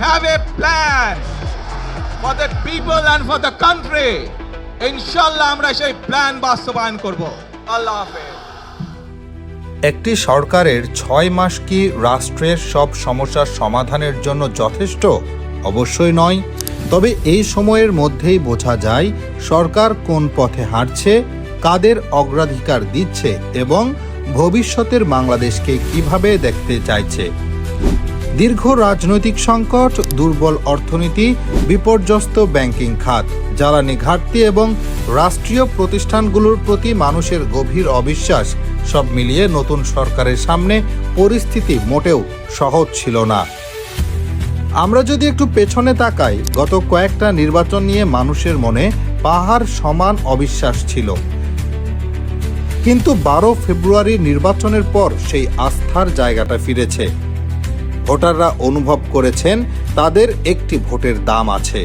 have a plan for the people and for the country. ইনশাআল্লাহ আমরা সেই plan বাস্তবায়ন করব। আল্লাহ হাফেজ। একটি সরকারের 6 মাস কি রাষ্ট্রের সব সমস্যার সমাধানের জন্য যথেষ্ট? অবশ্যই নয়। তবে এই সময়ের মধ্যেই বোঝা যায় সরকার কোন পথে হাঁটছে, কাদের অগ্রাধিকার দিচ্ছে এবং ভবিষ্যতের বাংলাদেশকে কিভাবে দেখতে চাইছে। দীর্ঘ রাজনৈতিক সংকট, দুর্বল অর্থনীতি, বিপর্যস্ত ব্যাংকিং খাত, জ্বালানি ঘাটতি এবং রাষ্ট্রীয় প্রতিষ্ঠানগুলোর প্রতি মানুষের গভীর অবিশ্বাস সব মিলিয়ে নতুন সরকারের সামনে পরিস্থিতি মোটেও সহজ ছিল না। আমরা যদি একটু পেছনে তাকাই, গত কয়েকটা নির্বাচন নিয়ে মানুষের মনে পাহাড় সমান অবিশ্বাস ছিল, কিন্তু 12 ফেব্রুয়ারি নির্বাচনের পর সেই আস্থার জায়গাটা ফিরেছে। ভোটাররা অনুভব করেছেন তাদের একটি ভোটের দাম আছে।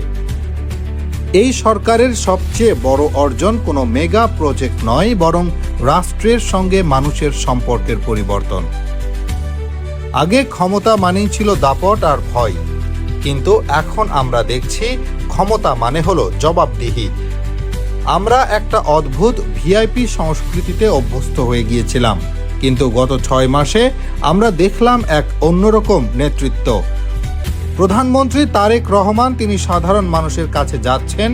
এই সরকারের সবচেয়ে বড় অর্জন কোনো মেগা প্রজেক্ট নয়, বরং রাষ্ট্রের সঙ্গে মানুষের সম্পর্কের পরিবর্তন। আগে ক্ষমতা মানেই ছিল দাপট আর ভয়, কিন্তু এখন আমরা দেখছি ক্ষমতা মানে হলো জবাবদিহি। আমরা একটা অদ্ভুত ভিআইপি সংস্কৃতিতে অভ্যস্ত হয়ে গিয়েছিলাম, কিন্তু গত 6 মাসে আমরা দেখলাম এক অন্যরকম নেতৃত্ব। প্রধানমন্ত্রী তারেক রহমান তিনি সাধারণ মানুষের কাছে যাচ্ছেন,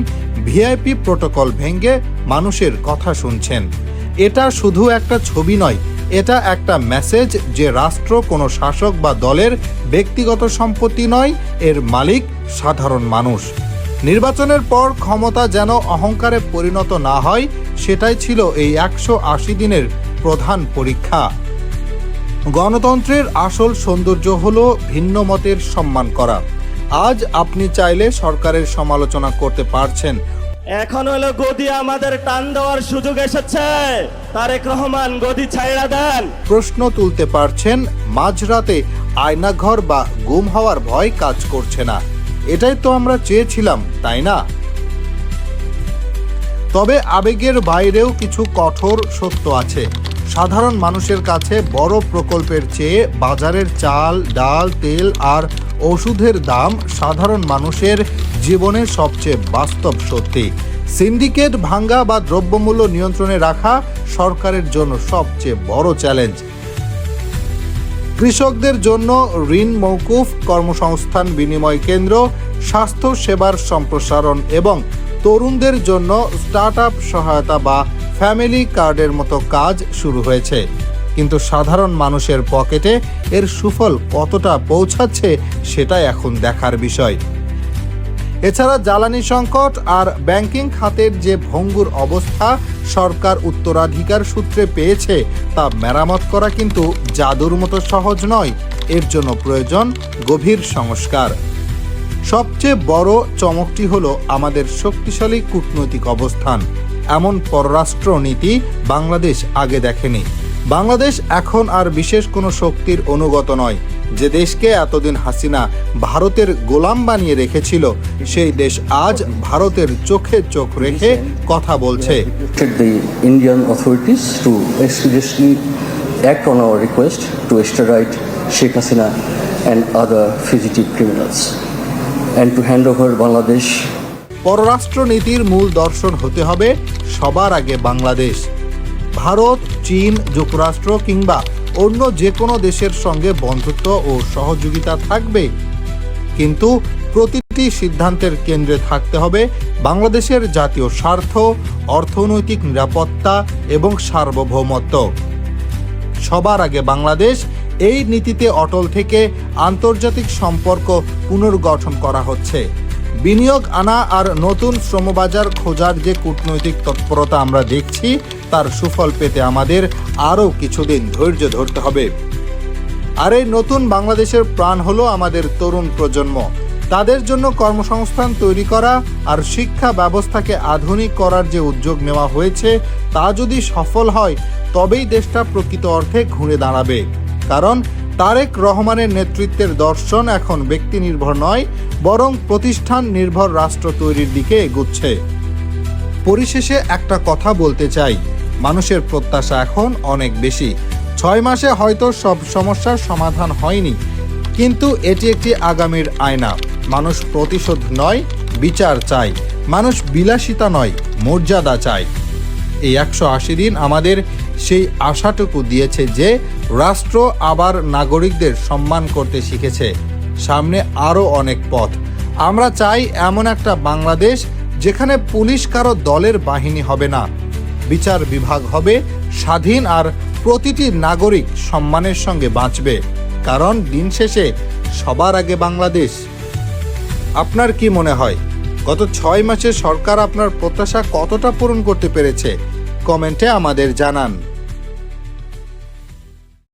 ভিআইপি প্রোটোকল ভেঙে মানুষের কথা শুনছেন। এটা শুধু একটা ছবি নয়, এটা একটা মেসেজ যে রাষ্ট্র কোনো শাসক বা দলের ব্যক্তিগত সম্পত্তি নয়, এর মালিক সাধারণ মানুষ। নির্বাচনের পর ক্ষমতা যেন অহংকারে পরিণত না হয়, সেটাই ছিল এই 180 দিনের প্রধান পরীক্ষা। গণতন্ত্রের আসল সৌন্দর্য হলো ভিন্ন মতের সম্মান করা। আজ আপনি চাইলে সরকারের সমালোচনা করতে পারছেন, এখন হলো গদি আমাদের টান দেওয়ার সুযোগ এসেছে, তারেক রহমান গদি ছাইড়া দেন। প্রশ্ন তুলতে পারছেন, মাঝরাতে আয়নাঘর বা গুম হওয়ার ভয় কাজ করছে না। এটাই তো আমরা চেয়েছিলাম, তাই না? তবে আবেগের বাইরেও কিছু কঠোর সত্য আছে। সাধারণ মানুষের কাছে বড় প্রকল্পের চেয়ে বাজারের চাল, ডাল, তেল আর ওষুধের দাম সাধারণ মানুষের জীবনের সবচেয়ে বাস্তব সত্যি। সিন্ডিকেট ভাঙ্গা বা দ্রব্যমূল্য নিয়ন্ত্রণে রাখা সরকারের জন্য সবচেয়ে বড় চ্যালেঞ্জ। কৃষকদের জন্য ঋণ মওকুফ, কর্মসংস্থান বিনিময় কেন্দ্র, স্বাস্থ্য সেবার সম্প্রসারণ এবং তরুণদের জন্য স্টার্টআপ সহায়তা বা ফ্যামিলি কার্ডের মতো কাজ শুরু হয়েছে, কিন্তু সাধারণ মানুষের পকেটে এর সুফল কতটা পৌঁছাচ্ছে সেটাই এখন দেখার বিষয়। এছাড়া জ্বালানি সংকট আর ব্যাংকিং খাতের যে ভঙ্গুর অবস্থা সরকার উত্তরাধিকার সূত্রে পেয়েছে, তা মেরামত করা কিন্তু জাদুর মতো সহজ নয়। এর জন্য প্রয়োজন গভীর সংস্কার। সবচেয়ে বড় চমকটি হলো আমাদের শক্তিশালী কূটনৈতিক অবস্থান। এমন পররাষ্ট্র নীতি বাংলাদেশ আগে দেখেনি। বাংলাদেশ এখন আর বিশেষ কোনো শক্তির অনুগত নয়। যে দেশকে এতদিন হাসিনা ভারতের গোলাম বানিয়ে রেখেছিল, সেই দেশ আজ ভারতের চোখে চোখ রেখে কথা বলছে। The Indian authorities to expeditiously act on our request to extradite Sheikh Hasina and other fugitive criminals and to hand over Bangladesh. পররাষ্ট্র নীতির মূল দর্শন হতে হবে সবার আগে বাংলাদেশ। ভারত, চীন, যুক্তরাষ্ট্র কিংবা অন্য যে কোনো দেশের সঙ্গে বন্ধুত্ব ও সহযোগিতা থাকবে, কিন্তু প্রতিটি সিদ্ধান্তের কেন্দ্রে থাকতে হবে বাংলাদেশের জাতীয় স্বার্থ, অর্থনৈতিক নিরাপত্তা এবং সার্বভৌমত্ব। সবার আগে বাংলাদেশ এই নীতিতে অটল থেকে আন্তর্জাতিক সম্পর্ক পুনর্গঠন করা হচ্ছে। বিনিয়োগ আনা আর নতুন শ্রমবাজার খোঁজার যে কূটনৈতিক তৎপরতা আমরা দেখছি, তার সুফল পেতে আমাদের আরও কিছুদিন ধৈর্য ধরতে হবে। আর এই নতুন বাংলাদেশের প্রাণ হলো আমাদের তরুণ প্রজন্ম। তাদের জন্য কর্মসংস্থান তৈরি করা আর শিক্ষা ব্যবস্থাকে আধুনিক করার যে উদ্যোগ নেওয়া হয়েছে, তা যদি সফল হয় তবেই দেশটা প্রকৃত অর্থে ঘুরে দাঁড়াবে। কারণ তারেক রহমানের নেতৃত্বের দর্শন এখন ব্যক্তি নির্ভর নয়, বরং প্রতিষ্ঠান নির্ভর রাষ্ট্র তৈরির দিকে এগুচ্ছে। পরিশেষে একটা কথা বলতে চাই, মানুষের প্রত্যাশা এখন অনেক বেশি। 6 মাসে হয়তো সব সমস্যার সমাধান হয়নি, কিন্তু এটি একটি আগামীর আয়না। মানুষ প্রতিশোধ নয়, বিচার চায়। মানুষ বিলাসিতা নয়, মর্যাদা চায়। এই 180 দিন আমাদের সেই আশাটুকু দিয়েছে যে রাষ্ট্র আবার নাগরিকদের সম্মান করতে শিখেছে। সামনে আরও অনেক পথ। আমরা চাই এমন একটা বাংলাদেশ যেখানে পুলিশ কারো দলের বাহিনী হবে না, বিচার বিভাগ হবে স্বাধীন, আর প্রতিটি নাগরিক সম্মানের সঙ্গে বাঁচবে। কারণ দিন শেষে সবার আগে বাংলাদেশ। আপনার কি মনে হয় গত 6 মাসে সরকার আপনার প্রত্যাশা কতটা পূরণ করতে পেরেছে? কমেন্টে আমাদের জানান।